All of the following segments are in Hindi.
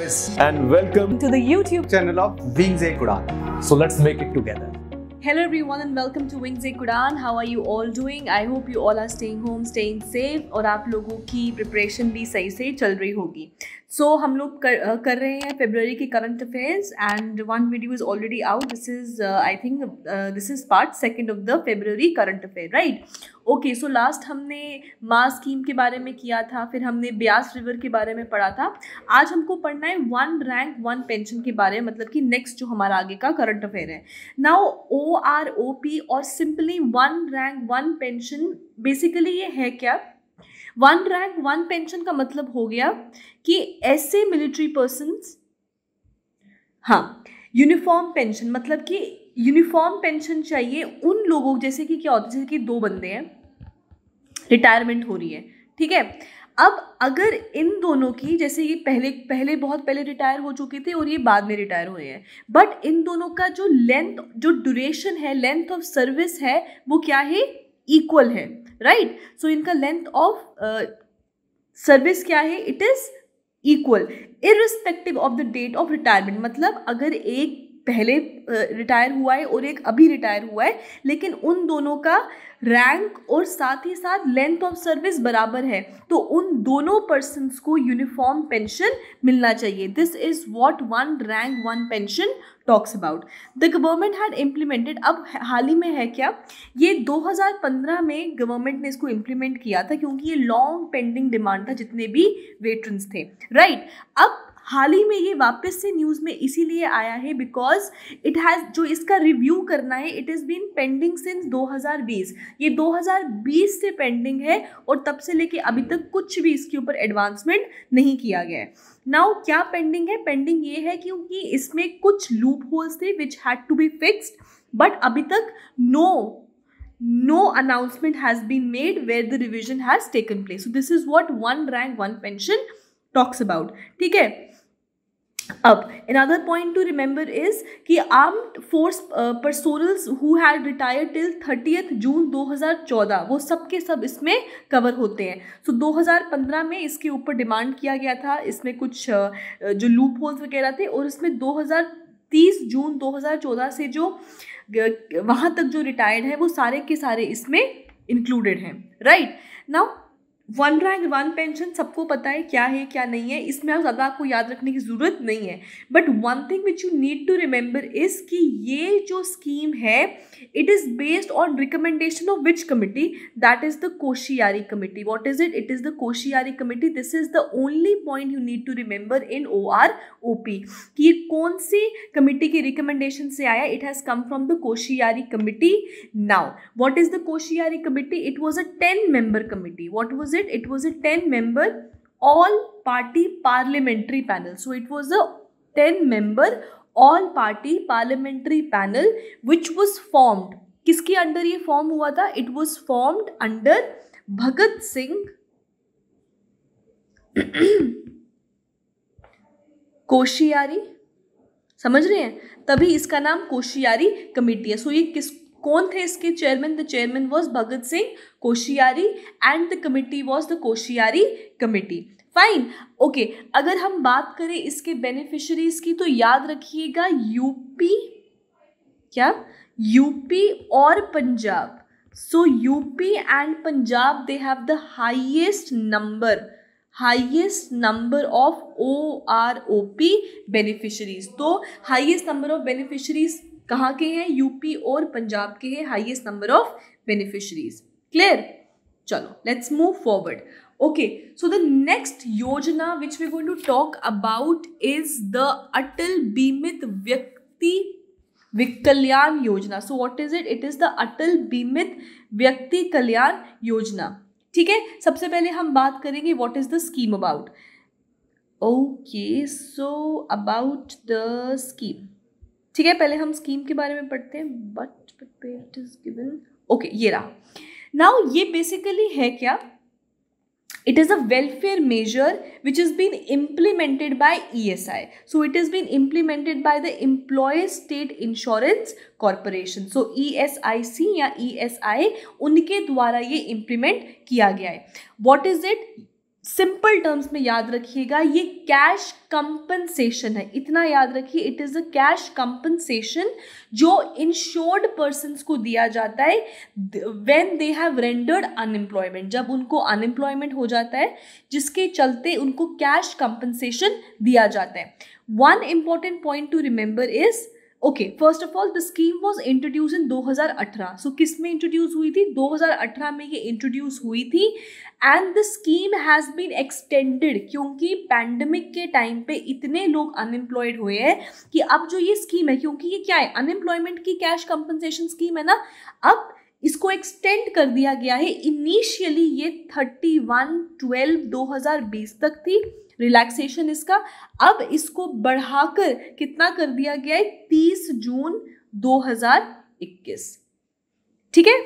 viewers and welcome to the YouTube channel of Wings Kudan. So let's make it together. Hello everyone and welcome to Wings Kudan. How are you all doing? I hope you all are staying home, staying safe और आप लोगों की प्रिपरेशन भी सही से चल रही होगी. So हम लोग कर रहे हैं फरवरी के current affairs and one video is already out. This is I think this is part second of the February current affair, right? Okay, so last हमने मास स्कीम के बारे में किया था, फिर हमने ब्यास रिवर के बारे में पढ़ा था. आज हमको पढ़ना है वन रैंक वन पेंशन के बारे में, मतलब कि नेक्स्ट जो हमारा आगे का करंट अफेयर है. नाउ OROP और simply one rank one pension, basically ये है क्या? वन रैंक वन पेंशन का मतलब हो गया कि ऐसे मिलिट्री पर्सन्स, हाँ, यूनिफॉर्म पेंशन, मतलब कि यूनिफॉर्म पेंशन चाहिए उन लोगों, जैसे कि क्या होता है, जैसे कि दो बंदे हैं, रिटायरमेंट हो रही है, ठीक है. अब अगर इन दोनों की, जैसे ये पहले बहुत पहले रिटायर हो चुके थे और ये बाद में रिटायर हुए हैं, बट इन दोनों का जो लेंथ, जो ड्यूरेशन है, लेंथ ऑफ सर्विस है, वो क्या है? इक्वल है, राइट? सो इनका लेंथ ऑफ सर्विस क्या है? It is equal irrespective of the date of retirement. मतलब अगर एक पहले रिटायर हुआ है और एक अभी रिटायर हुआ है, लेकिन उन दोनों का रैंक और साथ ही साथ लेंथ ऑफ सर्विस बराबर है, तो उन दोनों पर्सन्स को यूनिफॉर्म पेंशन मिलना चाहिए. This is what one rank one pension talks about. The government had implemented, अब हाल ही में है क्या, ये 2015 में गवर्नमेंट ने इसको इम्प्लीमेंट किया था, क्योंकि ये लॉन्ग पेंडिंग डिमांड था जितने भी वेटरन्स थे, राइट? अब हाल ही में ये वापस से न्यूज़ में इसीलिए आया है बिकॉज इट हैज़, जो इसका रिव्यू करना है, it is been pending since 2020. ये 2020 से पेंडिंग है और तब से लेके अभी तक कुछ भी इसके ऊपर एडवांसमेंट नहीं किया गया है. नाउ क्या पेंडिंग है? पेंडिंग ये है क्योंकि इसमें कुछ लूप होल्स थे which had to be fixed, but अभी तक no announcement has been made where the revision has taken place. So this is what one rank one pension talks about, ठीक है. अब another point to remember is कि armed force personnel who had retired till 30th June 2014, वो सब के सब इसमें कवर होते हैं. सो 2015 में इसके ऊपर डिमांड किया गया था, इसमें कुछ जो लूप होल्स वगैरह थे, और इसमें 2030 जून 2014 से जो वहाँ तक जो रिटायर्ड है वो सारे के सारे इसमें इंक्लूडेड हैं, right? Now one rank one pension सबको पता है क्या है क्या नहीं है, इसमें आप ज़्यादा आपको याद रखने की ज़रूरत नहीं है. But one thing which you need to remember is कि ये जो स्कीम है, it is based on recommendation of which committee? That is the Koshiyari committee. What is it? It is the Koshiyari committee. This is the only point you need to remember in OROP कि ये कौन सी कमिटी की रिकमेंडेशन से आया. It has come from the Koshiyari committee. Now what is the Koshiyari committee? It was a 10-member committee. What was it was a 10-member all party parliamentary panel. So it was a 10-member all party parliamentary panel which was formed. किसके अंडर ये फॉर्म हुआ था? It was formed under Bhagat Singh Koshyari, समझ रहे हैं? तभी इसका नाम कोशियारी कमेटी है. सो ये कौन थे इसके chairman? The chairman was Bhagat Singh Koshyari and the committee was the Koshiyari committee. Fine, okay. अगर हम बात करें इसके बेनिफिशरीज की, तो याद रखिएगा यूपी, क्या? यूपी और Punjab. So UP and Punjab they have the highest number of OROP beneficiaries. तो हाईएस्ट नंबर ऑफ बेनिफिशरीज कहाँ के हैं? यूपी और पंजाब के हैं highest number of beneficiaries. Clear? चलो let's move forward. Okay, so the next yojana which we going to talk about is the Atal Bimit Vyakti Kalyan Yojana. So what is it? It is the Atal Bimit Vyakti Kalyan योजना, ठीक है. सबसे पहले हम बात करेंगे what is the scheme about. Okay, so about the scheme, ठीक है. पहले हम स्कीम के बारे में पढ़ते हैं. But it is given, okay, ये रहा. नाउ ये बेसिकली है क्या? It is a welfare measure which has been implemented by ESI. So it has been implemented by the Employees State Insurance Corporation. So ESIC या ESI उनके द्वारा ये implement किया गया है. What is it? Simple terms में याद रखिएगा, ये कैश कंपनसेशन है, इतना याद रखिए, it is a cash compensation जो इंश्योर्ड पर्सन्स को दिया जाता है when they have rendered unemployment, जब उनको अनएम्प्लॉयमेंट हो जाता है जिसके चलते उनको कैश कंपनसेशन दिया जाता है. One important point to remember is, okay, first of all the scheme was introduce इन 2018. सो किस में इंट्रोड्यूस हुई थी? 2018 में ये इंट्रोड्यूस हुई थी. And the scheme has been extended, क्योंकि पैंडमिक के टाइम पे इतने लोग अनएम्प्लॉयड हुए हैं कि अब जो ये स्कीम है, क्योंकि ये क्या है, अनएम्प्लॉयमेंट की कैश कंपनसेशन स्कीम है ना, अब इसको एक्सटेंड कर दिया गया है. इनिशियली ये 31/12/2020 तक थी रिलैक्सेशन इसका, अब इसको बढ़ाकर कितना कर दिया गया है, 30 जून 2021. ठीक है,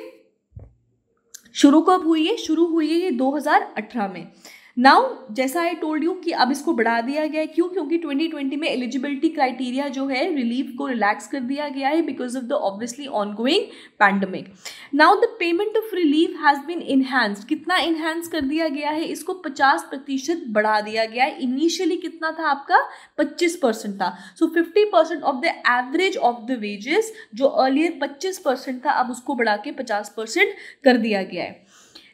शुरू कब हुई है? शुरू हुई है ये 2018 में. नाउ जैसा आई टोल्ड यू कि अब इसको बढ़ा दिया गया है. क्यों? क्योंकि 2020 में एलिजिबिलिटी क्राइटेरिया जो है रिलीफ को रिलैक्स कर दिया गया है because of the obviously ongoing pandemic. Now the payment of relief has been enhanced. कितना इनहैंस कर दिया गया है? इसको 50% बढ़ा दिया गया है. इनिशियली कितना था आपका? 25% था. सो 50% of the average of the wages, जो अर्लियर 25% था, अब उसको बढ़ा के 50% कर दिया गया है.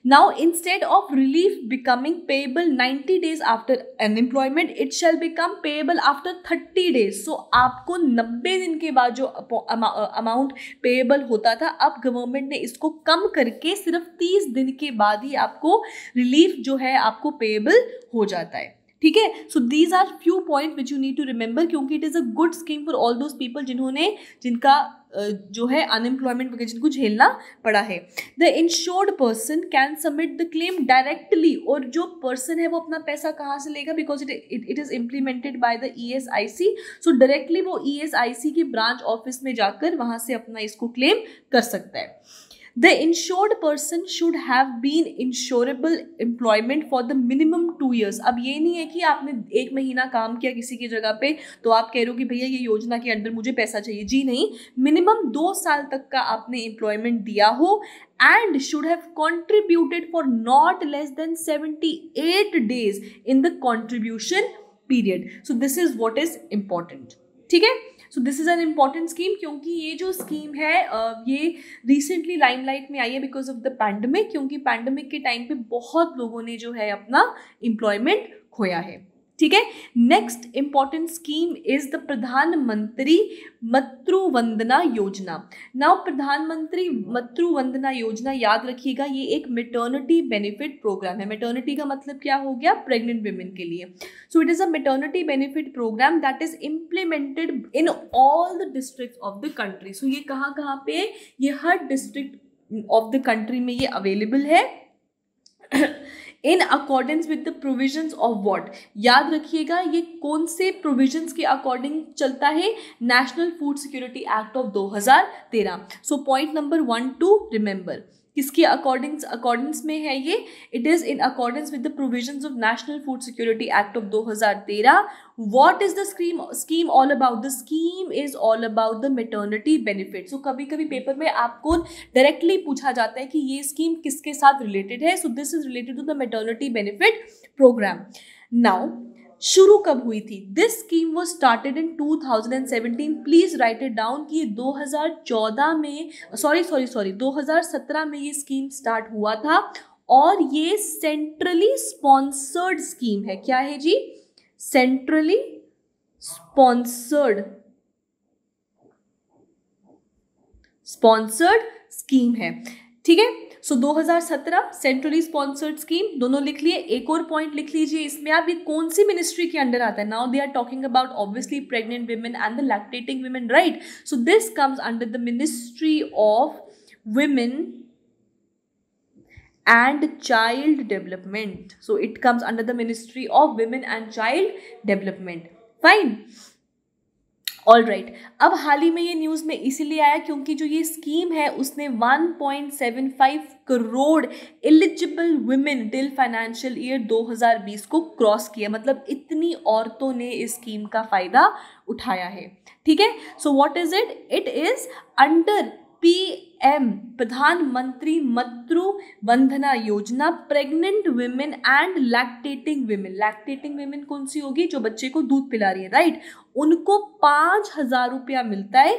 Now, instead of relief becoming payable 90 days after unemployment, it shall become payable after 30 days. So, आपको 90 दिन के बाद जो अमाउंट पेएबल होता था, अब गवर्नमेंट ने इसको कम करके सिर्फ 30 दिन के बाद ही आपको रिलीफ जो है आपको पेएबल हो जाता है. ठीक है, so these are few point which you need to remember, क्योंकि it is a good scheme for all those people जिनका जो है अनएम्प्लॉयमेंट वगैरह जिनको झेलना पड़ा है. The insured person can submit the claim directly, और जो पर्सन है वो अपना पैसा कहाँ से लेगा? Because it is implemented by the ESIC. So directly वो ESIC के ब्रांच ऑफिस में जाकर वहाँ से अपना इसको क्लेम कर सकता है. The insured person should have been insurable employment for the minimum 2 years. अब ये नहीं है कि आपने 1 महीना काम किया किसी की जगह पे तो आप कह रहे हो कि भैया ये योजना के अंदर मुझे पैसा चाहिए. जी नहीं, मिनिमम 2 साल तक का आपने एम्प्लॉयमेंट दिया हो and should have contributed for not less than 78 days in the contribution period. So this is what is important. ठीक है, so this is an important scheme, क्योंकि ये जो स्कीम है ये रिसेंटली लाइमलाइट में आई है बिकॉज ऑफ द पैंडमिक, क्योंकि पैंडमिक के टाइम पे बहुत लोगों ने जो है अपना एम्प्लॉयमेंट खोया है. ठीक है, next important scheme is the प्रधानमंत्री मातृवंदना योजना. नाउ प्रधानमंत्री मातृवंदना योजना याद रखिएगा, ये एक मेटर्निटी बेनिफिट प्रोग्राम है. मेटर्निटी का मतलब क्या हो गया? प्रेग्नेंट विमेन के लिए. So it is a maternity benefit program that is implemented in all the district of the country. सो ये कहाँ कहाँ पे? ये हर डिस्ट्रिक्ट ऑफ द कंट्री में ये अवेलेबल है. In accordance with the provisions of what? याद रखिएगा ये कौन से प्रोविजंस के अकॉर्डिंग चलता है? National food security act of 2013. So point number 1 to remember, किसके अकॉर्डेंस में है ये? It is in accordance with the provisions of national food security act of 2013. What is the scheme all about? The scheme is all about the maternity benefit. So कभी कभी पेपर में आपको डायरेक्टली पूछा जाता है कि ये स्कीम किसके साथ रिलेटेड है. So this is related to the maternity benefit programme. Now शुरू कब हुई थी? This scheme was started in 2017. Please write it down कि 2014 में 2017 में ये स्कीम स्टार्ट हुआ था और ये सेंट्रली स्पॉन्सर्ड स्कीम है. क्या है जी? सेंट्रली स्पॉन्सर्ड स्कीम है. ठीक है, सो 2017 सेंट्रली स्पॉन्सर्ड स्कीम, दोनों लिख लिए. एक और पॉइंट लिख लीजिए इसमें आप, ये कौन सी मिनिस्ट्री के अंडर आता है? Now they are talking about obviously pregnant women and the lactating women, right? So this comes under the ministry of women and child development. So it comes under the Ministry of Women and Child Development. Fine. All right. अब हाल ही में ये न्यूज़ में इसीलिए आया क्योंकि जो ये स्कीम है उसने 1.75 crore eligible women till financial year 2020 को क्रॉस किया. मतलब इतनी औरतों ने इस स्कीम का फ़ायदा उठाया है. ठीक है, सो what is it? It is under PM प्रधानमंत्री मातृ Vandana Yojana pregnant women and lactating women, lactating women कौन सी होगी, जो बच्चे को दूध पिला रही है, राइट, उनको 5,000 रुपया मिलता है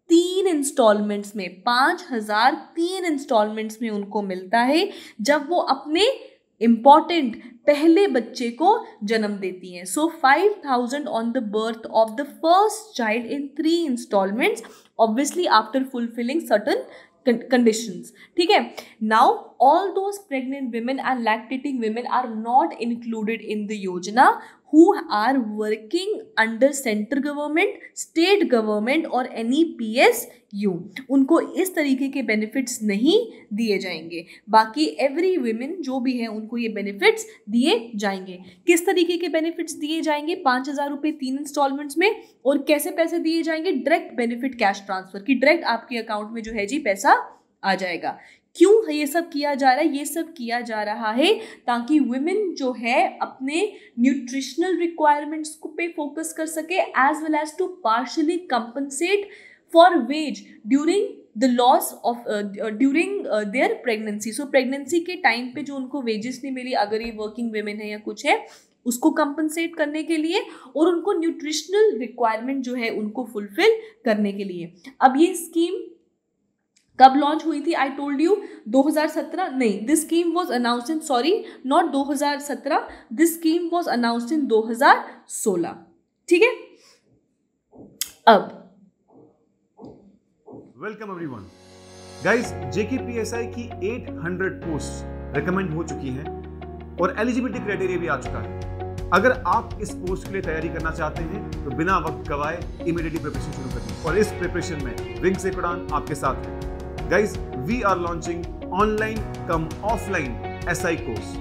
3 इंस्टॉलमेंट्स में, 5,000 3 इंस्टॉलमेंट्स में उनको मिलता है जब वो अपने इंपॉर्टेंट पहले बच्चे को जन्म देती हैं। So 5,000 on the birth of the first child in 3 instalments, obviously after fulfilling certain conditions. ठीक है, now all those pregnant women and lactating women are not included in the yojana who are working under center government, state government और any PSU, उनको इस तरीके के बेनिफिट्स नहीं दिए जाएंगे। बाकी एवरी विमेन जो भी है उनको ये बेनिफिट्स दिए जाएंगे। किस तरीके के बेनिफिट्स दिए जाएंगे? 5,000 रुपये 3 इंस्टॉलमेंट्स में। और कैसे पैसे दिए जाएंगे? डायरेक्ट बेनिफिट कैश ट्रांसफर की डायरेक्ट आपके अकाउंट में जो है जी पैसा आ जाएगा। क्यों ये सब किया जा रहा है? ये सब किया जा रहा है ताकि वुमेन जो है अपने न्यूट्रिशनल रिक्वायरमेंट्स को पे फोकस कर सके, as well as to partially compensate for wage during the loss of during their pregnancy. So pregnancy के टाइम पे जो उनको वेजेस नहीं मिली, अगर ये वर्किंग वुमेन है या कुछ है, उसको कंपनसेट करने के लिए और उनको न्यूट्रिशनल रिक्वायरमेंट जो है उनको फुलफिल करने के लिए। अब ये स्कीम कब लॉन्च हुई थी? आई टोल्ड यू 2017 नहीं, this scheme was announced in, sorry not 2017, this scheme was announced in 2016। ठीक है, अब वेलकम एवरीवन गाइस, JKPSI की 800 पोस्ट रिकमेंड हो चुकी हैं और एलिजिबिलिटी क्राइटेरिया भी आ चुका है। अगर आप इस पोस्ट के लिए तैयारी करना चाहते हैं तो बिना वक्त गवाए इमीडिएटली प्रिपरेशन शुरू करें और इस प्रिपरेशन में विंग्स एक उड़ान आपके साथ है। Guys, we are launching online cum offline SI course.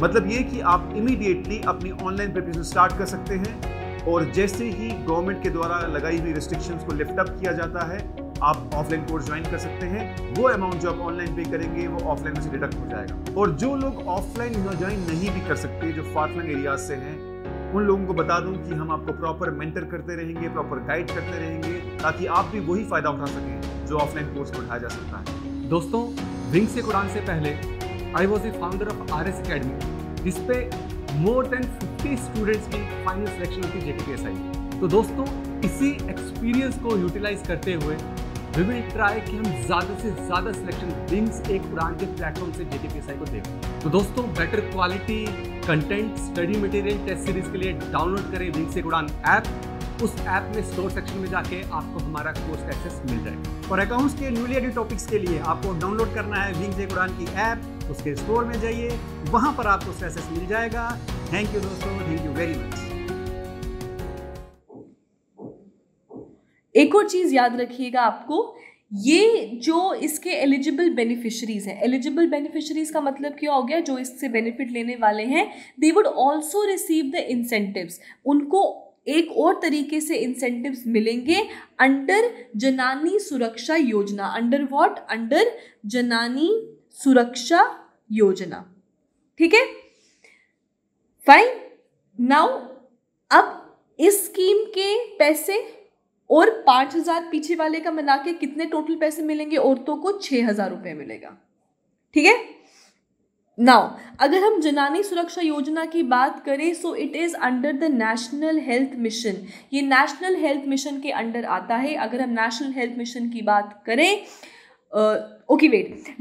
मतलब ये कि आप इमीडिएटली अपनी ऑनलाइन प्रिपरेशन स्टार्ट कर सकते हैं और जैसे ही गवर्नमेंट के द्वारा लगाई हुई रिस्ट्रिक्शंस को लिफ्ट अप किया जाता है, आप ऑफलाइन कोर्स ज्वाइन कर सकते हैं। वो अमाउंट जो आप ऑनलाइन पे करेंगे वो ऑफलाइन में से डिडक्ट हो जाएगा। और जो लोग ऑफलाइन ज्वाइन नहीं भी कर सकते, जो फार फ्लंग एरियाज से हैं, उन लोगों को बता दूं कि हम आपको प्रॉपर मेंटर करते रहेंगे, प्रॉपर गाइड करते रहेंगे, ताकि आप भी वही फायदा उठा सकें जो ऑफलाइन कोर्स में उठाया जा सकता है। दोस्तों, विंग्स एक उड़ान से पहले I was a founder of RS academy, जिस पे मोर देन 50 स्टूडेंट्स की फाइनल सिलेक्शन होती है JKPSI। तो दोस्तों, इसी एक्सपीरियंस को यूटिलाइज करते हुए वी विल ट्राई कि हम ज़्यादा से ज़्यादा सिलेक्शन विंग्स एक उड़ान के प्लेटफॉर्म से JKPSI को दें। तो दोस्तों, better quality content, study material, test series के लिए डाउनलोड करें विंग्स एक उड़ान ऐप। उस ऐप में स्टोर सेक्शन में जाके आपको हमारा कोर्स का एक्सेस मिल जाएगा। और अकाउंट्स के न्यूली एडेड टॉपिक्स के लिए आपको डाउनलोड करना है विंग्स एक उड़ान की ऐप, उसके स्टोर में जाइए, वहां पर आपको उसका एक्सेस मिल जाएगा। थैंक यू दोस्तों, थैंक यू वेरी मच। एक और चीज़ याद रखिएगा आपको, ये जो इसके एलिजिबल बेनिफिशरीज हैं, एलिजिबल बेनिफिशरीज का मतलब क्या हो गया? जो इससे बेनिफिट लेने वाले हैं, they would also receive the incentives. उनको एक और तरीके से इंसेंटिव्स मिलेंगे अंडर जनानी सुरक्षा योजना। Under what? अंडर जनानी सुरक्षा योजना। ठीक है, फाइन। नाउ अब इस स्कीम के पैसे और 5,000 पीछे वाले का मिला के कितने टोटल पैसे मिलेंगे? औरतों को 6,000 रुपये मिलेगा। ठीक है, नाउ अगर हम जनानी सुरक्षा योजना की बात करें, सो it is under the national health mission. ये नेशनल हेल्थ मिशन के अंडर आता है। अगर हम नेशनल हेल्थ मिशन की बात करें,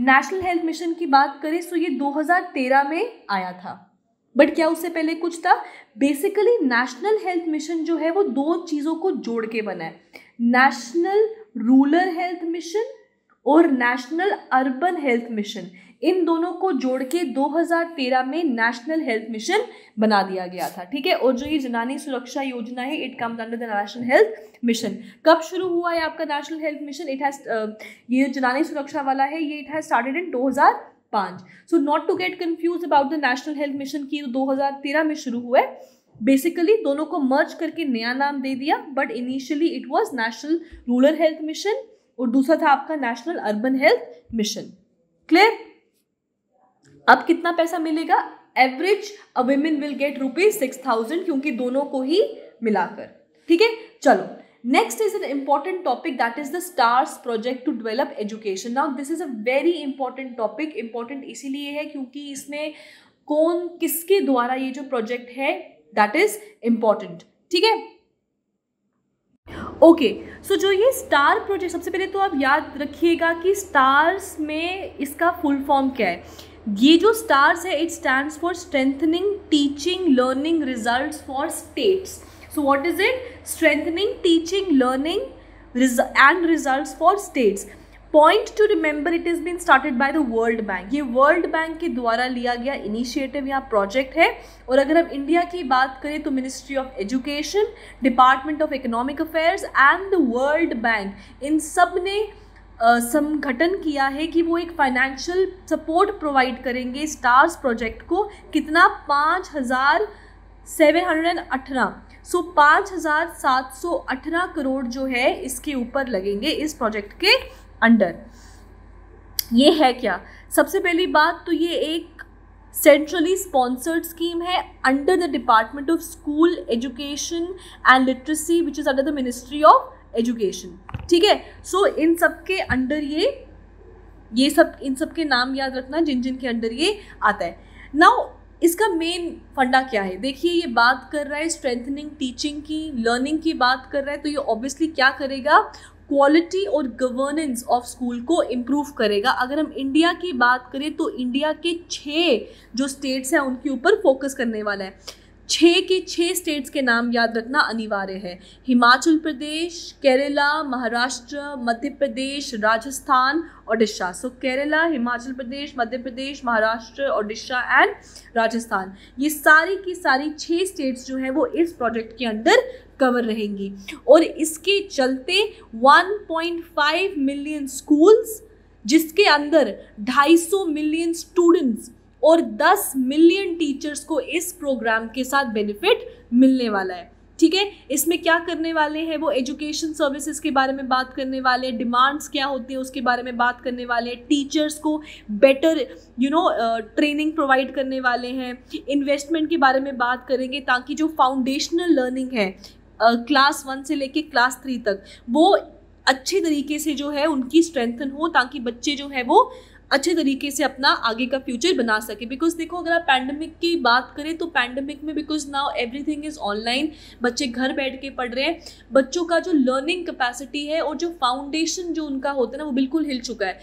नेशनल हेल्थ मिशन की बात करें, सो ये 2013 में आया था। बट क्या उससे पहले कुछ था? बेसिकली नेशनल हेल्थ मिशन जो है वो 2 चीज़ों को जोड़ के बना है, नेशनल रूरल हेल्थ मिशन और नेशनल अर्बन हेल्थ मिशन। इन दोनों को जोड़ के 2013 में नेशनल हेल्थ मिशन बना दिया गया था। ठीक है, और जो ये जनानी सुरक्षा योजना है, it comes under the national health mission. कब शुरू हुआ है आपका national health mission? It has, ये जनानी सुरक्षा वाला है, ये it has started in 2005। So not to get confuse about the national health mission की 2013 में शुरू हुआ है। बेसिकली दोनों को मर्ज करके नया नाम दे दिया, but initially it was national rural health mission और दूसरा था आपका national urban health mission. Clear? अब कितना पैसा मिलेगा? Average a women will get ₹6,000, क्योंकि दोनों को ही मिलाकर। ठीक है, चलो Next is an important topic, that is the STARS project to develop education. Now this is a very important topic. Important इसीलिए है क्योंकि इसमें कौन किसके द्वारा ये जो प्रोजेक्ट है that is important. ठीक है, ओके. सो जो ये स्टार प्रोजेक्ट, सबसे पहले तो आप याद रखिएगा कि स्टार्स में इसका फुल फॉर्म क्या है. ये जो स्टार्स है, it stands for strengthening teaching learning results for states. So what is it? Strengthening teaching, learning and results for states. Point to remember, it has been started by the World Bank. ये World Bank के द्वारा लिया गया इनिशिएटिव या प्रोजेक्ट है. और अगर हम इंडिया की बात करें तो ministry of education, department of economic affairs and the world bank, इन सब ने संगठन किया है कि वो एक फाइनेंशियल सपोर्ट प्रोवाइड करेंगे स्टार्स प्रोजेक्ट को. कितना? 5,718. सो 5,718 करोड़ जो है इसके ऊपर लगेंगे इस प्रोजेक्ट के अंडर. ये है क्या? सबसे पहली बात तो ये एक सेंट्रली स्पॉन्सर्ड स्कीम है under the department of school education and literacy which is under the ministry of education. ठीक है, सो इन सब के अंडर ये सब, इन सब के नाम याद रखना जिन जिन के अंडर ये आता है. नाउ इसका मेन फंडा क्या है? देखिए, ये बात कर रहा है स्ट्रेंथनिंग टीचिंग की, लर्निंग की बात कर रहा है. तो ये ऑब्वियसली क्या करेगा? क्वालिटी और गवर्नेंस ऑफ स्कूल को इम्प्रूव करेगा. अगर हम इंडिया की बात करें तो इंडिया के 6 जो स्टेट्स हैं उनके ऊपर फोकस करने वाला है. 6 के 6 स्टेट्स के नाम याद रखना अनिवार्य है. हिमाचल प्रदेश, केरला, महाराष्ट्र, मध्य प्रदेश, राजस्थान, ओडिशा. सो केरला, हिमाचल प्रदेश, मध्य प्रदेश, महाराष्ट्र, ओडिशा एंड राजस्थान, ये सारी की सारी 6 स्टेट्स जो हैं वो इस प्रोजेक्ट के अंडर कवर रहेंगी. और इसके चलते 1.5 मिलियन स्कूल्स, जिसके अंदर 250 मिलियन स्टूडेंट्स और 10 मिलियन टीचर्स को इस प्रोग्राम के साथ बेनिफिट मिलने वाला है. ठीक है, इसमें क्या करने वाले हैं वो? एजुकेशन सर्विसेज के बारे में बात करने वाले, डिमांड्स क्या होती है उसके बारे में बात करने वाले, टीचर्स को बेटर ट्रेनिंग प्रोवाइड करने वाले हैं, इन्वेस्टमेंट के बारे में बात करेंगे ताकि जो फाउंडेशनल लर्निंग है क्लास 1 से लेके क्लास 3 तक वो अच्छे तरीके से जो है उनकी स्ट्रेंथन हो, ताकि बच्चे जो है वो अच्छे तरीके से अपना आगे का फ्यूचर बना सके. बिकॉज देखो, अगर आप पैंडमिक की बात करें तो पैंडमिक में because now everything is online, बच्चे घर बैठ के पढ़ रहे हैं, बच्चों का जो लर्निंग कैपेसिटी है और जो फाउंडेशन जो उनका होता है ना वो बिल्कुल हिल चुका है.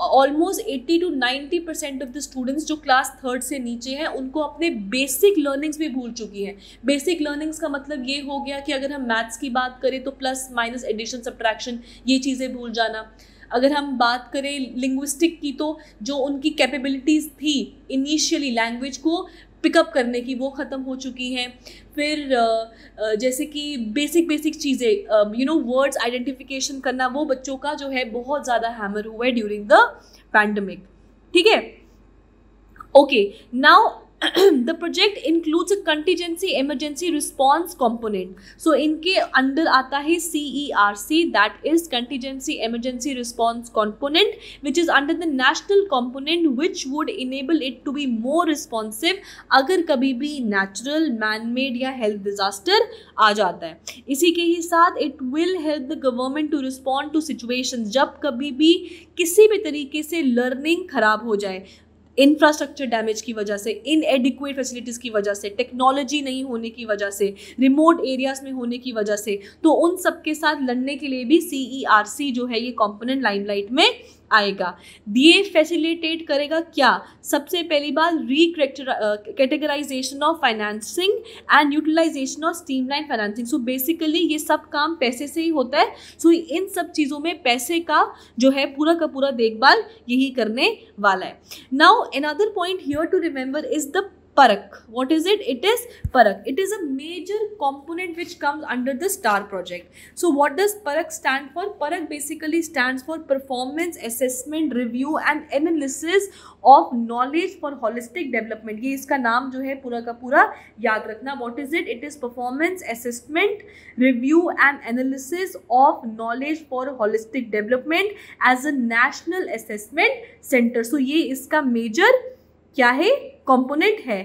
Almost 80 to 90% of the students जो क्लास 3rd से नीचे हैं उनको अपने बेसिक लर्निंग्स भी भूल चुकी हैं. बेसिक लर्निंग्स का मतलब ये हो गया कि अगर हम मैथ्स की बात करें तो प्लस माइनस एडिशन सब्ट्रैक्शन ये चीज़ें भूल जाना. अगर हम बात करें लिंग्विस्टिक की तो जो उनकी कैपेबिलिटीज़ थी इनिशियली लैंग्वेज को पिकअप करने की वो ख़त्म हो चुकी हैं. फिर जैसे कि बेसिक चीज़ें वर्ड्स आइडेंटिफिकेशन करना, वो बच्चों का जो है बहुत ज़्यादा हैमर हुआ है ड्यूरिंग द पैंडमिक. ठीक है, okay. Now the project includes a contingency emergency response component. So इनके अंदर आता है CERC, that is contingency emergency response component, which is under the national component, which would enable it to be more responsive अगर कभी भी natural, man-made या health disaster आ जाता है. इसी के ही साथ it will help the government to respond to situations जब कभी भी किसी भी तरीके से learning खराब हो जाए, इंफ्रास्ट्रक्चर डैमेज की वजह से, इनएडिक्वेट फैसिलिटीज़ की वजह से, टेक्नोलॉजी नहीं होने की वजह से, रिमोट एरियाज़ में होने की वजह से, तो उन सब के साथ लड़ने के लिए भी CERC जो है ये कंपोनेंट लाइमलाइट में आएगा. ये फैसिलिटेट करेगा क्या? सबसे पहली बात categorisation of financing and utilisation of streamline financing. So basically ये सब काम पैसे से ही होता है. सो इन सब चीज़ों में पैसे का जो है पूरा का पूरा देखभाल यही करने वाला है. Now another point here to remember is the PARAK. What is it? It is PARAK. It is a major component which comes under the STAR project. So what does PARAK stand for? PARAK basically stands for Performance Assessment Review and Analysis of Knowledge for Holistic Development. ये इसका नाम जो है पूरा का पूरा याद रखना. What is it? It is Performance Assessment Review and Analysis of Knowledge for Holistic Development as a National Assessment Center. So ये इसका major क्या है? कंपोनेंट है.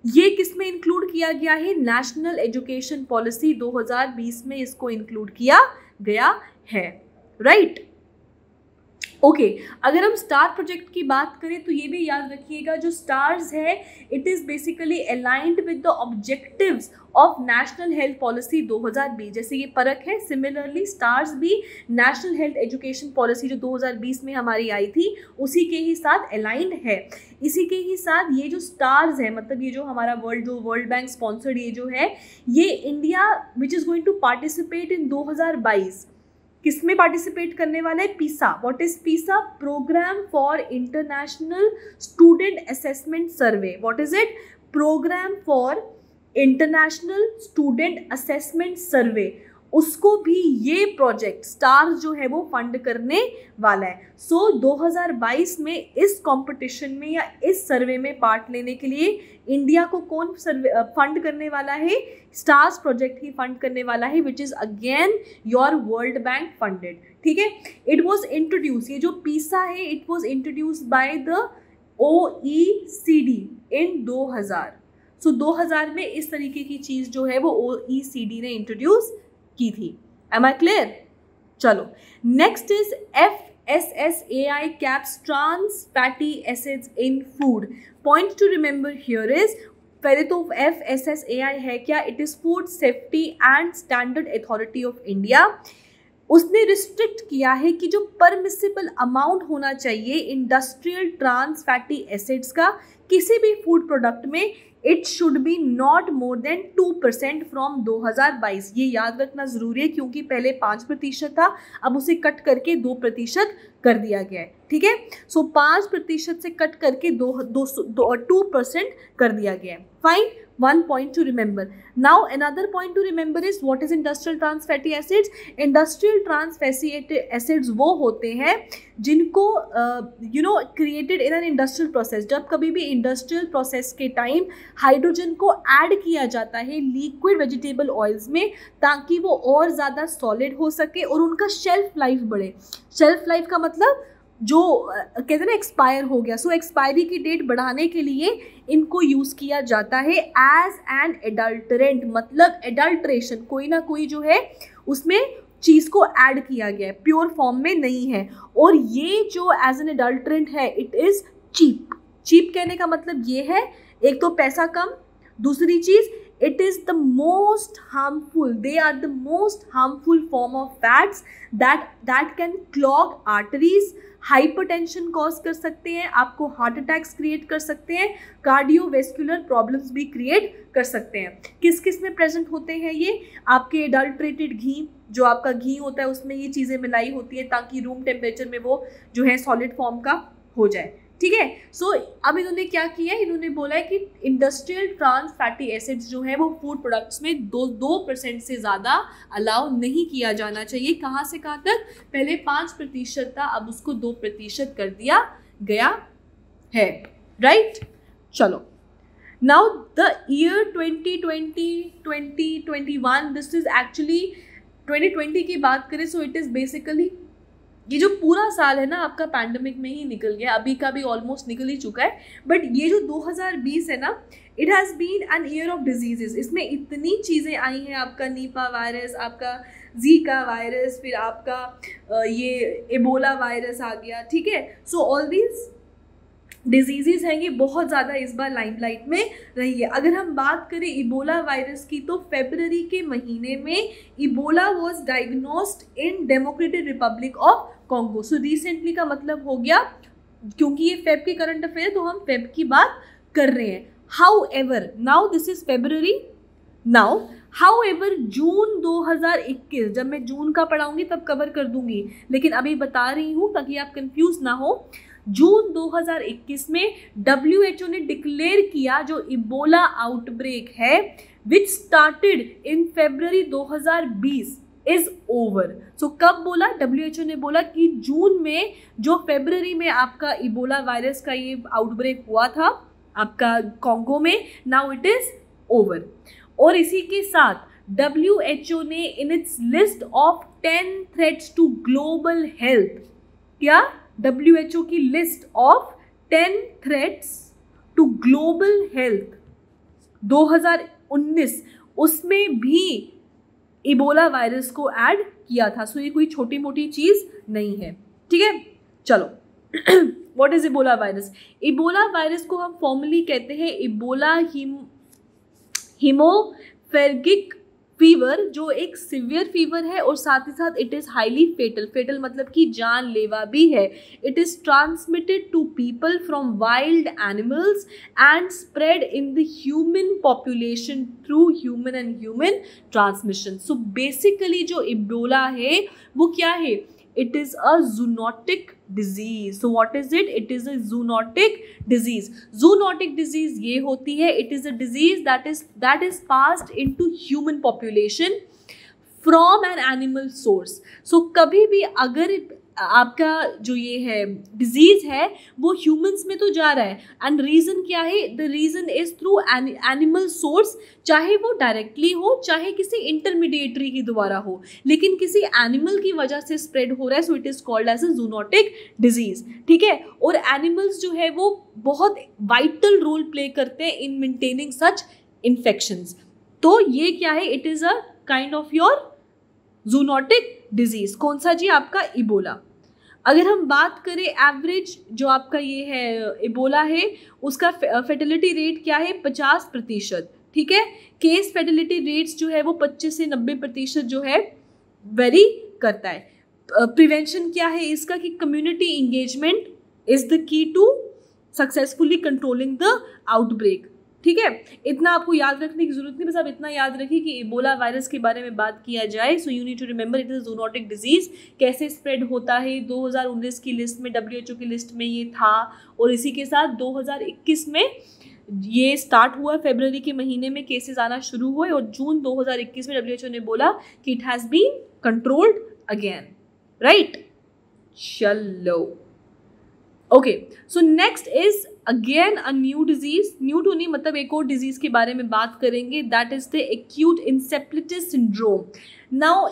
ये किस में इंक्लूड किया गया है? नेशनल एजुकेशन पॉलिसी 2020 में इसको इंक्लूड किया गया है, राइट? ओके, अगर हम स्टार प्रोजेक्ट की बात करें तो ये भी याद रखिएगा, जो स्टार्स है it is basically aligned with the objectives of national health policy 2020, जैसे ये परख है। सिमिलरली स्टार्स भी नेशनल हेल्थ एजुकेशन पॉलिसी जो 2020 में हमारी आई थी उसी के ही साथ अलाइंड है। इसी के ही साथ ये जो स्टार्स है, मतलब ये जो हमारा वर्ल्ड बैंक स्पॉन्सर्ड ये जो है, ये India which is going to participate in 2022 किस में पार्टिसिपेट करने वाला है? PISA. What is PISA? Programme for international student assessment survey. What is it? Programme for international student assessment survey. उसको भी ये प्रोजेक्ट स्टार्स जो है वो फंड करने वाला है। सो 2022 में इस कंपटीशन में या इस सर्वे में पार्ट लेने के लिए इंडिया को कौन फंड करने वाला है? स्टार्स प्रोजेक्ट ही फंड करने वाला है, which is again your world bank funded. ठीक है, इट वॉज इंट्रोड्यूस, ये जो पीसा है it was introduce by the OECD इन 2000। सो 2000 में इस तरीके की चीज़ जो है वो OECD ने इंट्रोड्यूस की थी। Am I clear? चलो, next is FSSAI caps trans fatty acids in food. Point to remember here is, पहले तो FSSAI है क्या? It is food safety and standard authority of India. उसने रिस्ट्रिक्ट किया है कि जो परमिसिबल अमाउंट होना चाहिए इंडस्ट्रियल ट्रांस फैटी एसिड्स का किसी भी फूड प्रोडक्ट में, it should be not more than 2% from 2022। ये याद रखना ज़रूरी है क्योंकि पहले 5% था, अब उसे कट करके 2% कर दिया गया है। ठीक है, सो 5% से कट करके 2% कर दिया गया है। Fine, one point to remember. Now another point to remember is what is industrial trans fatty acids? Industrial trans fatty acids वो होते हैं जिनको created in an industrial process। जब कभी भी इंडस्ट्रियल प्रोसेस के टाइम हाइड्रोजन को ऐड किया जाता है लिक्विड वेजिटेबल ऑयल्स में ताकि वो और ज़्यादा सॉलिड हो सके और उनका शेल्फ लाइफ बढ़े। शेल्फ लाइफ का मतलब जो कहते हैं ना एक्सपायर हो गया, सो एक्सपायरी की डेट बढ़ाने के लिए इनको यूज़ किया जाता है एज एन एडल्टरेंट। मतलब एडल्ट्रेशन, कोई ना कोई जो है उसमें चीज़ को ऐड किया गया है, प्योर फॉर्म में नहीं है। और ये जो एज एन एडल्टरेंट है इट इज़ चीप। चीप कहने का मतलब ये है, एक तो पैसा कम, दूसरी चीज़ it is the most harmful, they are the most harmful form of fats that can clog arteries, hypertension cause कर सकते हैं, आपको हार्ट अटैक्स क्रिएट कर सकते हैं, कार्डियोवेस्कुलर प्रॉब्लम्स भी क्रिएट कर सकते हैं। किस किस में प्रेजेंट होते हैं ये? आपके एडल्ट्रेटेड घी, जो आपका घी होता है उसमें ये चीज़ें मिलाई होती है ताकि रूम टेम्परेचर में वो जो है सॉलिड फॉर्म का हो जाए। ठीक है, सो अब इन्होंने क्या किया है, इन्होंने बोला है कि इंडस्ट्रियल ट्रांस फैटी एसिड्स जो है वो फूड प्रोडक्ट्स में 2% से ज़्यादा अलाउ नहीं किया जाना चाहिए। कहाँ से कहाँ तक? पहले 5% था, अब उसको 2% कर दिया गया है, राइट? चलो, now the year 2020-2021, this is actually 2020 की बात करें सो इट इज़ बेसिकली ये जो पूरा साल है ना आपका पैंडमिक में ही निकल गया, अभी का भी ऑलमोस्ट निकल ही चुका है। बट ये जो 2020 है ना, it has been an year of diseases. इसमें इतनी चीज़ें आई हैं, आपका नीपा वायरस, आपका जीका वायरस, फिर आपका ये एबोला वायरस आ गया। ठीक है, सो ऑल दीज डिजीज़ हैं ये बहुत ज़्यादा इस बार लाइमलाइट में रही है। अगर हम बात करें इबोला वायरस की तो फरवरी के महीने में Ebola was diagnosed in democratic Republic of Congo. So recently का मतलब हो गया, क्योंकि ये फेब के करंट अफेयर तो हम फेब की बात कर रहे हैं। However now this is February now, however June 2021, जब मैं जून का पढ़ाऊंगी तब कवर कर दूंगी, लेकिन अभी बता रही हूँ ताकि आप कंफ्यूज ना हो। जून 2021 में WHO ने डिक्लेयर किया जो इबोला आउटब्रेक है which started in February 2020 is over. So कब बोला? WHO ने बोला कि जून में जो फरवरी में आपका इबोला वायरस का ये आउटब्रेक हुआ था आपका कॉन्गो में, नाउ इट इज ओवर। और इसी के साथ WHO ने in its list of 10 threats to global health, क्या WHO की list of 10 threats to global health, 2019 उसमें भी इबोला वायरस को ऐड किया था। सो ये कोई छोटी मोटी चीज़ नहीं है, ठीक है। चलो what is Ebola virus? Ebola virus को हम फॉर्मली कहते हैं इबोला हीमोफेरेगिक फीवर, जो एक सिवियर फीवर है और साथ ही साथ it is highly fatal. Fatal मतलब कि जानलेवा भी है। It is transmitted to people from wild animals and spread in the human population through human and human transmission. So basically जो इबोला है वो क्या है? It is a zoonotic disease. So what is it? It is a zoonotic disease. Zoonotic disease ये होती है, it is a disease that is passed into human population from an animal source. So कभी भी अगर आपका जो ये है डिजीज़ है वो ह्यूमंस में तो जा रहा है, एंड रीज़न क्या है? The reason is through animal source, चाहे वो डायरेक्टली हो चाहे किसी इंटरमीडिएटरी के द्वारा हो, लेकिन किसी एनिमल की वजह से स्प्रेड हो रहा है। So it is called as a zoonotic disease, ठीक है। और एनिमल्स जो है वो बहुत वाइटल रोल प्ले करते हैं इन मेंटेनिंग सच इन्फेक्शंस। तो ये क्या है? It is a kind of your zoonotic disease. कौन सा जी? आपका इबोला। अगर हम बात करें एवरेज जो आपका ये है इबोला है उसका फर्टिलिटी रेट क्या है? 50%, ठीक है। केस फर्टिलिटी रेट्स जो है वो 25 से 90% जो है वेरी करता है। प्रिवेंशन क्या है इसका? कि community engagement is the key to successfully controlling the outbreak, ठीक है। इतना आपको याद रखने की जरूरत नहीं, बस आप इतना याद रखिए कि इबोला वायरस के बारे में बात किया जाए। So you need to remember it is zoonotic disease. कैसे स्प्रेड होता है? 2019 की लिस्ट में, WHO की लिस्ट में ये था, और इसी के साथ 2021 में ये स्टार्ट हुआ। फरवरी के महीने में केसेस आना शुरू हुए और जून 2021 में WHO ने बोला कि it has been controlled again, right. चलो okay, so next is again a new disease. New to नहीं मतलब एक और डिजीज के बारे में बात करेंगे, that is the acute encephalitis syndrome. Now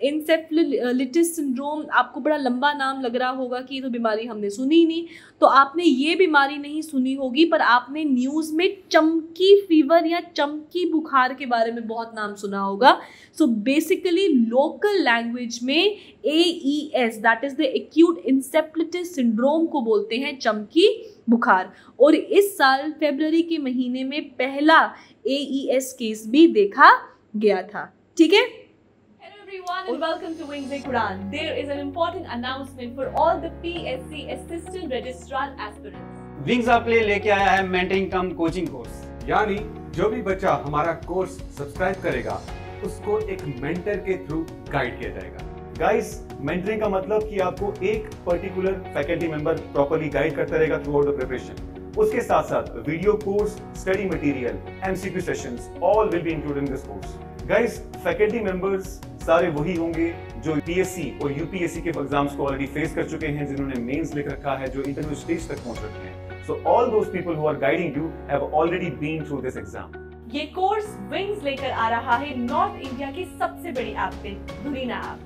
encephalitis syndrome आपको बड़ा लंबा नाम लग रहा होगा कि ये तो बीमारी हमने सुनी ही नहीं, तो आपने ये बीमारी नहीं सुनी होगी, पर आपने न्यूज़ में चमकी फीवर या चमकी बुखार के बारे में बहुत नाम सुना होगा। सो बेसिकली लोकल लैंग्वेज में AES that is the acute encephalitis syndrome को बोलते हैं चमकी बुखार। और इस साल फरवरी के महीने में पहला AES केस भी देखा गया था, ठीक है। Hello everyone and welcome to Wings Quran. There is an important announcement for all the PSC Assistant Registrar aspirants. Wings आपके लिए लेके आया है मेंटरिंग कम कोचिंग कोर्स। यानी जो भी बच्चा हमारा कोर्स सब्सक्राइब करेगा उसको एक मेंटर के थ्रू गाइड किया जाएगा। गाइस, मेंटरिंग का मतलब कि आपको एक particular faculty member properly guide करता रहेगा थ्रू आउट द प्रिपरेशन। उसके साथ साथ video course, study material, MCQ sessions all will be included in this course. Guys, faculty members सारे वही होंगे जो PSC और UPSC के एग्जाम्स को ऑलरेडी फेस कर चुके हैं, जिन्होंने मेंस लिख रखा है, जो इंटरव्यू स्टेज तक पहुंच रखे हैं। So all those people who are guiding you have already been through this exam. ये कोर्स विंग्स लेकर आ रहा है नॉर्थ इंडिया की सबसे बड़ी ऐप पे, दुरीना ऐप।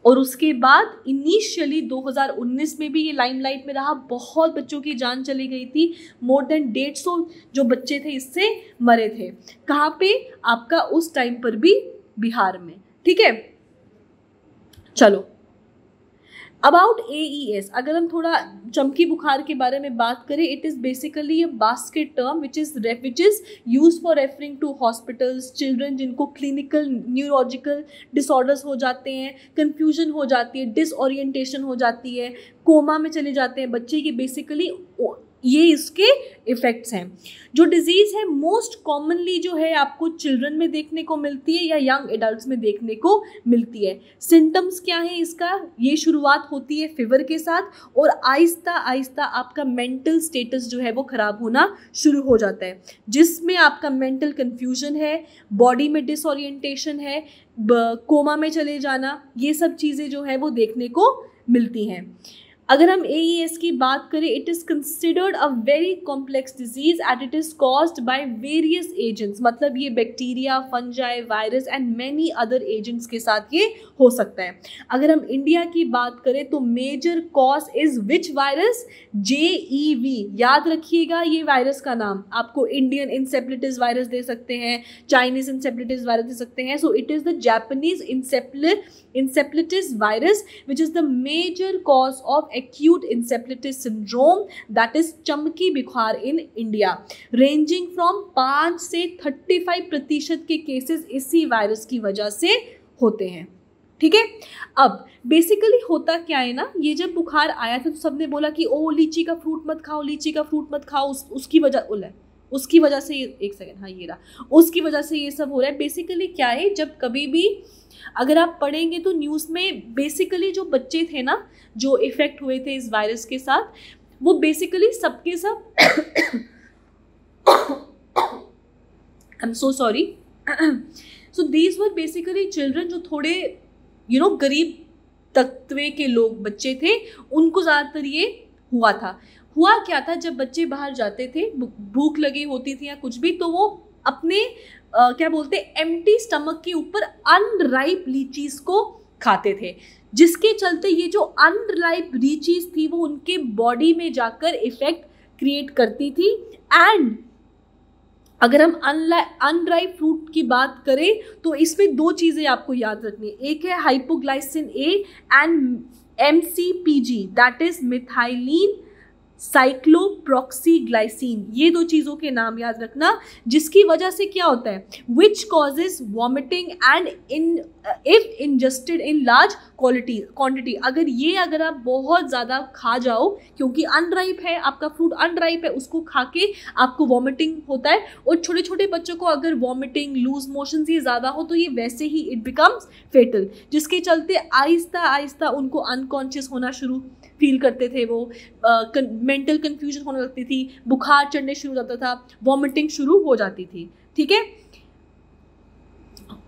और उसके बाद इनिशियली 2019 में भी ये लाइमलाइट में रहा, बहुत बच्चों की जान चली गई थी, मोर देन 150 जो बच्चे थे इससे मरे थे। कहाँ पे? आपका उस टाइम पर भी बिहार में, ठीक है। चलो अबाउट AES अगर हम थोड़ा चमकी बुखार के बारे में बात करें, it is basically a basket term which is use for referring to hospitals, children जिनको क्लिनिकल न्यूरोलॉजिकल डिसऑर्डर्स हो जाते हैं, कन्फ्यूजन हो जाती है, डिसओरिएंटेशन हो जाती है, कोमा में चले जाते हैं बच्चे की, बेसिकली ये इसके इफ़ेक्ट्स हैं। जो डिज़ीज़ है मोस्ट कॉमनली जो है आपको चिल्ड्रन में देखने को मिलती है या यंग एडल्ट्स में देखने को मिलती है। सिम्टम्स क्या है इसका? ये शुरुआत होती है फीवर के साथ और आहिस्ता आहिस्ता आपका मेंटल स्टेटस जो है वो ख़राब होना शुरू हो जाता है, जिसमें आपका मेंटल कन्फ्यूजन है, बॉडी में डिसओरिएंटेशन है, कोमा में चले जाना, ये सब चीज़ें जो है वो देखने को मिलती हैं। अगर हम AES की बात करें, it is considered a very complex disease and it is caused by various agents, मतलब ये bacteria, fungi, virus and many other agents के साथ ये हो सकता है। अगर हम इंडिया की बात करें तो major cause is which virus? JEV। याद रखिएगा ये वायरस का नाम, आपको इंडियन इंसेप्लिटिस वायरस दे सकते हैं, चाइनीज इंसेप्लिटिस वायरस दे सकते हैं। सो it is the Japanese encephalitis virus which is the major cause of acute encephalitis syndrome, that is चमकी बुखार in India, ranging from 5 से 35% के केसेस इसी वायरस की वजह से होते हैं। ठीक है, अब बेसिकली होता क्या है ना, ये जब बुखार आया था तो सबने बोला कि ओ लीची का फ्रूट मत खाओ, लीची का फ्रूट मत खाओ, उसकी वजह से एक सेकेंड, हाँ ये रहा, उसकी वजह से ये सब हो रहा है। बेसिकली क्या है, जब कभी भी अगर आप पढ़ेंगे तो न्यूज़ में बेसिकली जो बच्चे थे ना जो इफेक्ट हुए थे इस वायरस के साथ, वो बेसिकली सबके सब I am so sorry, so these were basically children जो थोड़े गरीब तत्वे के लोग बच्चे थे, उनको ज़्यादातर ये हुआ था। हुआ क्या था, जब बच्चे बाहर जाते थे, भूख लगी होती थी या कुछ भी, तो वो अपने क्या बोलते एम्प्टी स्टमक के ऊपर अनराइप लीचीज को खाते थे, जिसके चलते ये जो अनराइप लीचीज थी वो उनके बॉडी में जाकर इफेक्ट क्रिएट करती थी। एंड अगर हम अनराइप फ्रूट की बात करें तो इसमें दो चीज़ें आपको याद रखनी है, एक है hypoglycin A and MCPG, that is methylene cyclopropylglycine. ये दो चीज़ों के नाम याद रखना, जिसकी वजह से क्या होता है, which causes vomiting and if ingested in large quantity. अगर आप बहुत ज़्यादा खा जाओ, क्योंकि अनराइप है, आपका फ्रूट अनराइप है, उसको खा के आपको वॉमिटिंग होता है। और छोटे छोटे बच्चों को अगर वॉमिटिंग, लूज मोशन ये ज़्यादा हो तो ये वैसे ही इट बिकम्स फेटल, जिसके चलते आहिस्ता आहिस्ता उनको अनकॉन्शियस होना शुरू फील करते थे, वो मेंटल कंफ्यूजन होने लगती थी, बुखार चढ़ने शुरू हो जाता था, वॉमिटिंग शुरू हो जाती थी। ठीक है,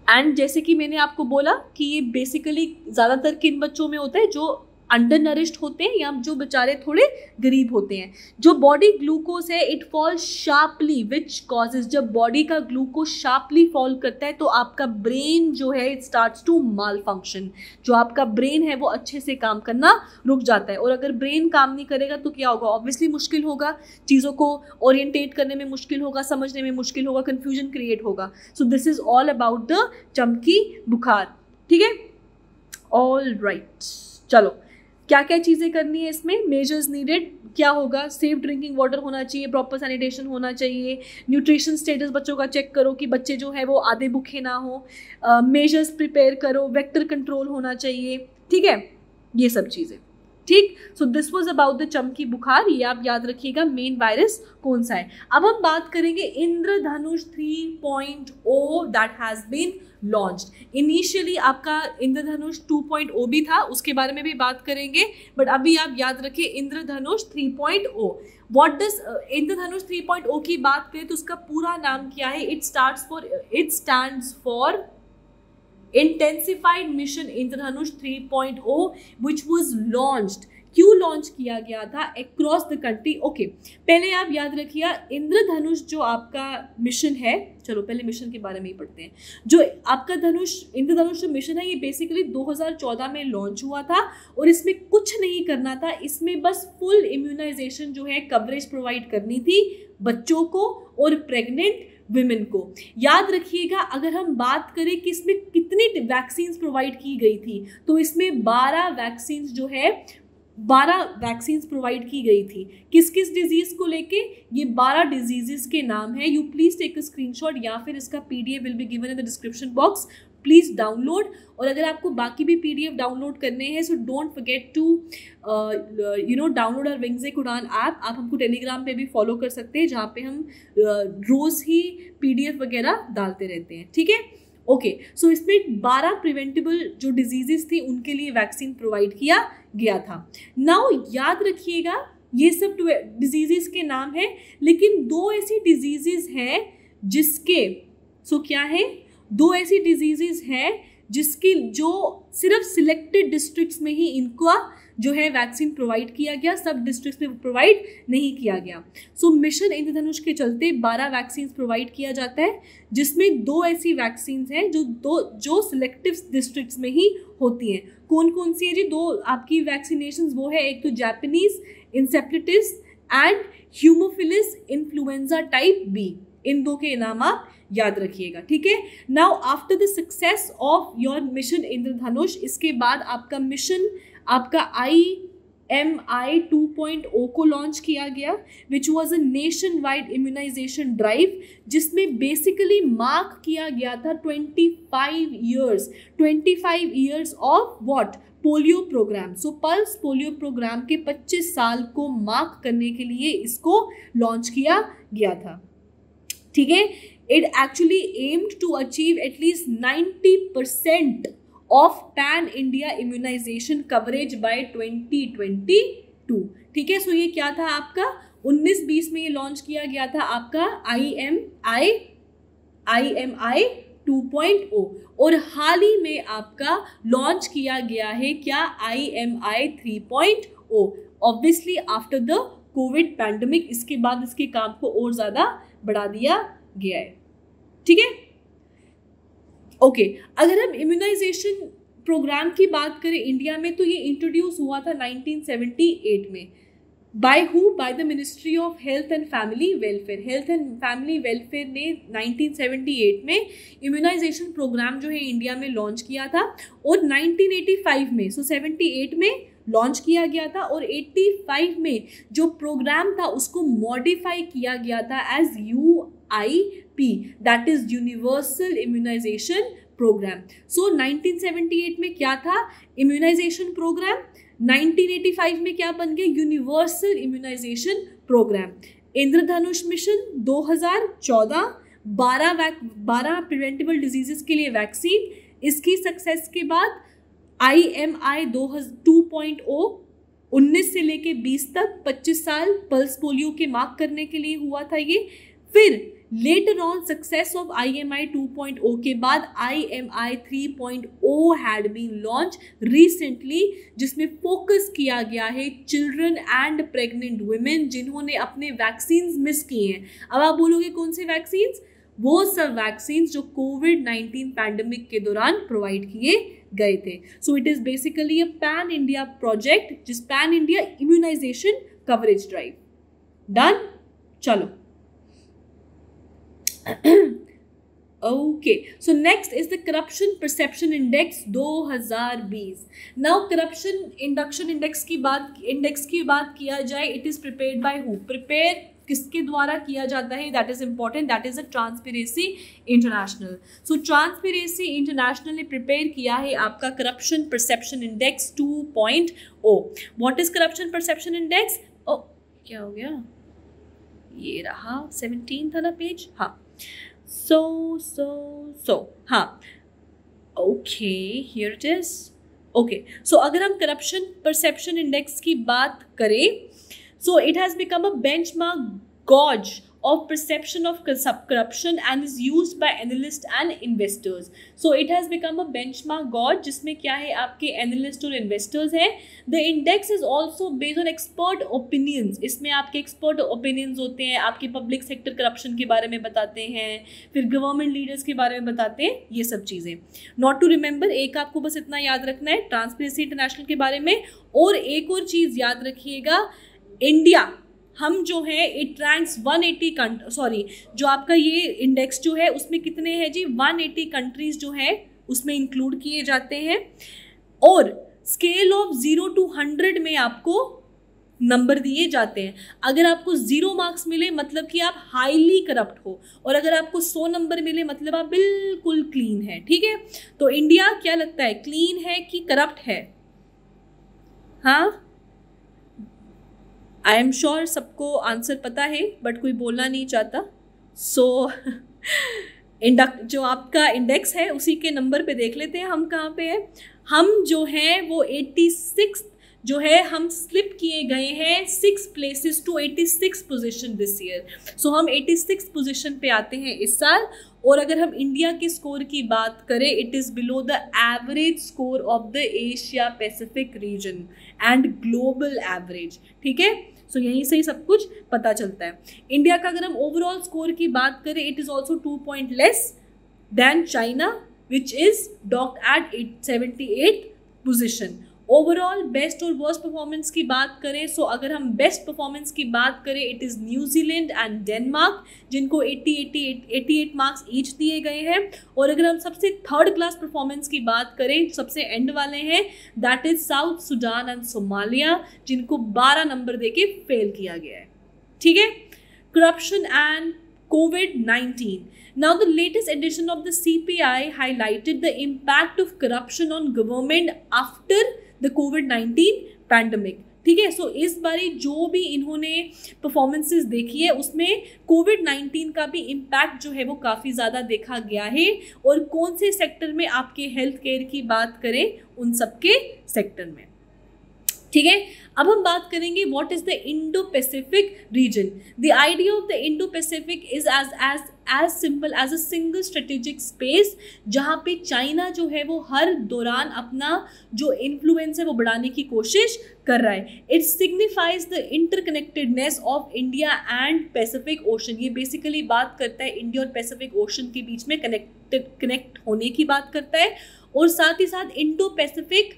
एंड जैसे कि मैंने आपको बोला कि ये बेसिकली ज़्यादातर किन बच्चों में होता है, जो अंडर नरिश्ड होते हैं या जो बेचारे थोड़े गरीब होते हैं। जो बॉडी ग्लूकोज है it fall sharply, which causes, जब बॉडी का ग्लूकोज शार्पली फॉल करता है तो आपका ब्रेन जो है it starts to malfunction, जो आपका ब्रेन है वो अच्छे से काम करना रुक जाता है। और अगर ब्रेन काम नहीं करेगा तो क्या होगा, ऑब्वियसली मुश्किल होगा, चीज़ों को ओरिएंटेट करने में मुश्किल होगा, समझने में मुश्किल होगा, कन्फ्यूजन क्रिएट होगा। सो this is all about the चमकी बुखार। ठीक है, ऑल राइट, चलो क्या क्या चीज़ें करनी है इसमें, मेजर्स नीडेड क्या होगा, सेफ ड्रिंकिंग वाटर होना चाहिए, प्रॉपर सैनिटेशन होना चाहिए, न्यूट्रिशन स्टेटस बच्चों का चेक करो कि बच्चे जो है वो आधे भूखे ना हो, मेजर्स प्रिपेयर करो, वेक्टर कंट्रोल होना चाहिए। ठीक है, ये सब चीज़ें। ठीक, so this was about the चमकी बुखार, ये आप याद रखिएगा मेन वायरस कौन सा है। अब हम बात करेंगे Indradhanush 3.0 that has been launched. Initially आपका इंद्रधनुष 2.0 भी था, उसके बारे में भी बात करेंगे, बट अभी आप याद रखिए इंद्रधनुष 3.0। व्हाट डज इंद्रधनुष 3.0 की बात करें तो उसका पूरा नाम क्या है, it stands for intensified mission Indradhanush 3.0 which was launched. क्यों लॉन्च किया गया था अक्रॉस द कंट्री। ओके, पहले आप याद रखिए इंद्रधनुष जो आपका मिशन है, चलो पहले मिशन के बारे में ही पढ़ते हैं। जो आपका इंद्रधनुष जो मिशन है ये बेसिकली 2014 में लॉन्च हुआ था और इसमें कुछ नहीं करना था, इसमें बस फुल इम्यूनाइजेशन जो है कवरेज प्रोवाइड करनी थी बच्चों को और प्रेग्नेंट विमेन को। याद रखिएगा अगर हम बात करें कि इसमें कितनी वैक्सीन प्रोवाइड की गई थी तो इसमें 12 वैक्सीन प्रोवाइड की गई थी। किस किस डिजीज़ को लेके, ये 12 डिजीजेस के नाम है। You please take a screenshot या फिर इसका PDF will be given in the description box, please download. और अगर आपको बाकी भी PDF डाउनलोड करने हैं so don't forget to download our wings एक उड़ान ऐप। आप हमको टेलीग्राम पे भी फॉलो कर सकते हैं जहाँ पे हम रोज़ ही PDF वगैरह डालते रहते हैं। ठीक है, ओके, सो इसमें 12 प्रिवेंटेबल जो डिजीजेस थी उनके लिए वैक्सीन प्रोवाइड किया गया था। नाउ याद रखिएगा ये सब डिजीजेस के नाम हैं, लेकिन 2 ऐसी डिजीजेस हैं जिसके क्या है, 2 ऐसी डिजीजेस हैं जिसकी जो सिर्फ सिलेक्टेड डिस्ट्रिक्ट्स में ही इनका जो है वैक्सीन प्रोवाइड किया गया, सब डिस्ट्रिक्ट्स में प्रोवाइड नहीं किया गया। सो मिशन इंद्रधनुष के चलते 12 वैक्सीन प्रोवाइड किया जाता है, जिसमें 2 ऐसी वैक्सीन हैं जो सिलेक्टिव डिस्ट्रिक्ट्स में ही होती हैं। कौन कौन सी है जी? 2 आपकी वैक्सीनेशन वो है, एक तो Japanese encephalitis and haemophilus influenza type B. इन 2 के नाम आप याद रखिएगा, ठीक है। Now after the success of your mission Indradhanush, इसके बाद आपका मिशन आपका IMI 2.0 को लॉन्च किया गया, which was a nation wide immunization drive, जिसमें बेसिकली मार्क किया गया था 25 years of what? Polio program. So pulse polio program के 25 साल को मार्क करने के लिए इसको लॉन्च किया गया था, ठीक है। It actually aimed to achieve at least 90% of pan India immunization coverage by 2022, ठीक है। सो ये क्या था आपका 19-20 में ये लॉन्च किया गया था आपका IMI 2.0, और हाल ही में आपका लॉन्च किया गया है क्या? IMI 3.0, obviously after the Covid pandemic. इसके बाद इसके काम को और ज़्यादा बढ़ा दिया गया है, ठीक है। ओके, अगर हम इम्यूनाइजेशन प्रोग्राम की बात करें इंडिया में, तो ये इंट्रोड्यूस हुआ था 1978 में। By who? By the ministry of health and family welfare. Health and family welfare ने 1978 में इम्यूनाइजेशन प्रोग्राम जो है इंडिया में लॉन्च किया था, और 1985 में, सो 78 में लॉन्च किया गया था, और 85 में जो प्रोग्राम था उसको मॉडिफाई किया गया था as UIP, that is universal immunisation programme. So 1978 में क्या था? Immunisation programme. 1985 में क्या बन गया? Universal immunisation programme. Indradhanush mission 2014, 12 preventable diseases के लिए वैक्सीन। इसकी सक्सेस के बाद IMI 2.0 19 से लेके 20 तक 25 साल पल्स पोलियो के मार्क करने के लिए हुआ था ये। फिर later on success of IMI 2.0 के बाद IMI 3.0 had been launch recently, जिसमें फोकस किया गया है चिल्ड्रन एंड प्रेग्नेंट वुमेन जिन्होंने अपने वैक्सीन मिस किए हैं। अब आप बोलोगे कौन से वैक्सीन? वो सब वैक्सीन जो कोविड-19 पैंडेमिक के दौरान प्रोवाइड किए गए थे। So it is basically a pan India project, जिस pan India immunisation coverage drive. Done? चलो। Okay, so next is the Corruption Perception Index 2020. Now Corruption Induction Index की बात किया जाए, it is prepared by who? Prepare किसके द्वारा किया जाता है? That is important. That is a Transparency International. So Transparency International ने prepare किया है आपका Corruption Perception Index 2.0. What is Corruption Perception Index? Oh, क्या हो गया? ये रहा 17 था ना पेज? हाँ। So, हाँ, okay, here it is. Okay, so अगर हम करप्शन परसेप्शन इंडेक्स की बात करें, so it has become a benchmark gauge of perception of corruption and is used by analysts and investors. So it has become a benchmark gauge जिसमें क्या है आपके analysts और investors हैं. The index is also based on expert opinions. इसमें आपके expert opinions होते हैं, आपके public sector corruption के बारे में बताते हैं, फिर government leaders के बारे में बताते हैं, ये सब चीज़ें. Not to remember, एक आपको बस इतना याद रखना है ट्रांसपेरेंसी इंटरनेशनल के बारे में. और एक और चीज़ याद रखिएगा, इंडिया हम जो है इट रैंक्स 180 जो आपका ये इंडेक्स जो है उसमें कितने हैं जी? 180 कंट्रीज जो है उसमें इंक्लूड किए जाते हैं, और स्केल ऑफ 0 to 100 में आपको नंबर दिए जाते हैं. अगर आपको 0 मार्क्स मिले मतलब कि आप हाईली करप्ट हो, और अगर आपको 100 नंबर मिले मतलब आप बिल्कुल क्लीन है. ठीक है, तो इंडिया क्या लगता है, क्लीन है कि करप्ट है? हाँ, आई एम श्योर सबको आंसर पता है बट कोई बोलना नहीं चाहता. सो जो आपका इंडेक्स है उसी के नंबर पे देख लेते हैं हम कहाँ पे हैं. हम जो हैं वो 86 जो है हम स्लिप किए गए हैं 6 places to 86 position this year. So हम 86 पोजीशन पे आते हैं इस साल, और अगर हम इंडिया के स्कोर की बात करें, it is below the average score of the Asia Pacific region and global average. ठीक है, सो यहीं से ही सब कुछ पता चलता है। इंडिया का अगर हम ओवरऑल स्कोर की बात करें, it is also 2 point less than China which is docked at 78th position. Overall best और वर्स्ट परफॉर्मेंस की बात करें, सो अगर हम बेस्ट परफॉर्मेंस की बात करें, it is New Zealand and Denmark, जिनको 88 मार्क्स ईच दिए गए हैं। और अगर हम सबसे थर्ड क्लास परफॉर्मेंस की बात करें, सबसे एंड वाले हैं, that is south Sudan and Somalia, जिनको 12 नंबर देके फेल किया गया है। ठीक है, corruption and COVID-19. Now, the latest edition of the CPI highlighted the impact of corruption on government after the COVID-19 pandemic. ठीक है, सो इस बारी जो भी इन्होंने परफॉर्मेंसेस देखी है उसमें COVID-19 का भी इम्पैक्ट जो है वो काफ़ी ज़्यादा देखा गया है। और कौन से सेक्टर में, आपके हेल्थ केयर की बात करें, उन सबके सेक्टर में। ठीक है, अब हम बात करेंगे what is the Indo Pacific region. The idea of the Indo Pacific is as simple as a single strategic space, जहाँ पे चाइना जो है वो हर दौरान अपना जो इन्फ्लुएंस है वो बढ़ाने की कोशिश कर रहा है। It signifies the interconnectedness of India and Pacific ocean. ये बेसिकली बात करता है इंडिया और पैसिफिक ओशन के बीच में कनेक्ट होने की बात करता है। और साथ ही साथ इंडो पैसिफिक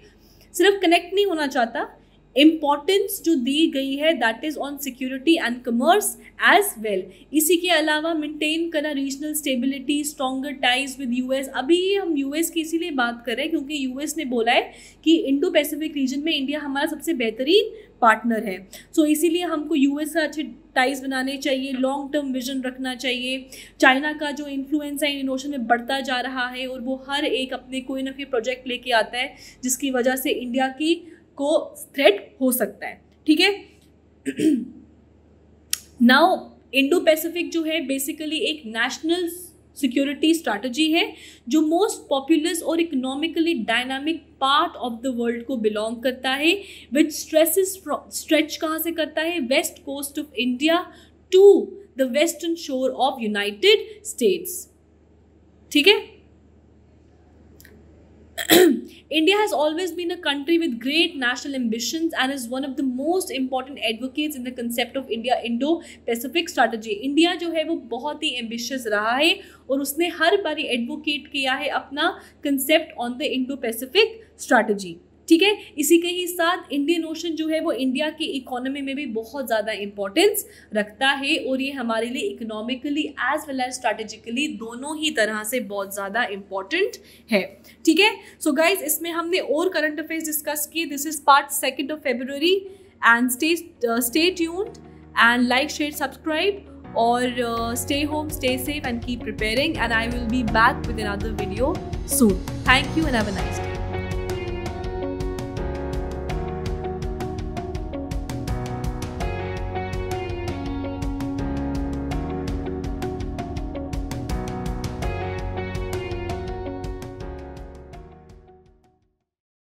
सिर्फ कनेक्ट नहीं होना चाहता, इम्पॉर्टेंस जो दी गई है that is on security and commerce as well. इसी के अलावा मेंटेन करना regional stability, stronger ties with US. अभी हम यूएस की इसीलिए बात कर रहे हैं क्योंकि यूएस ने बोला है कि इंडो पैसिफिक रीजन में इंडिया हमारा सबसे बेहतरीन पार्टनर है। सो इसीलिए हमको यूएस से अच्छे टाइज बनाने चाहिए, लॉन्ग टर्म विजन रखना चाहिए। चाइना का जो इन्फ्लुएंस है इंडियन ओशन में बढ़ता जा रहा है और वो हर एक अपने कोई ना कोई प्रोजेक्ट लेके आता है जिसकी वजह से इंडिया की को थ्रेट हो सकता है। ठीक है, नाउ इंडो पैसिफिक जो है बेसिकली एक नेशनल सिक्योरिटी स्ट्रैटेजी है जो मोस्ट पॉपुलस और economically dynamic part of the world को बिलोंग करता है, विच स्ट्रेच कहाँ से करता है, west coast of India to the western shore of United States. ठीक है, India has always been a country with great national ambitions and is one of the most important advocates in the concept of Indo-Pacific strategy. India जो है वो बहुत ही ambitious रहा है और उसने हर बारी advocate किया है अपना concept on the Indo-Pacific strategy. ठीक है, इसी के ही साथ इंडियन ओशन जो है वो इंडिया की इकोनॉमी में भी बहुत ज़्यादा इंपॉर्टेंस रखता है और ये हमारे लिए economically as well as strategically दोनों ही तरह से बहुत ज़्यादा इंपॉर्टेंट है। ठीक है, सो गाइज इसमें हमने और करंट अफेयर्स डिस्कस किए। This is part 2 of February and stay tuned and like, share, subscribe or stay home, stay safe and keep preparing and I will be back with another video soon. Thank you and have a nice day.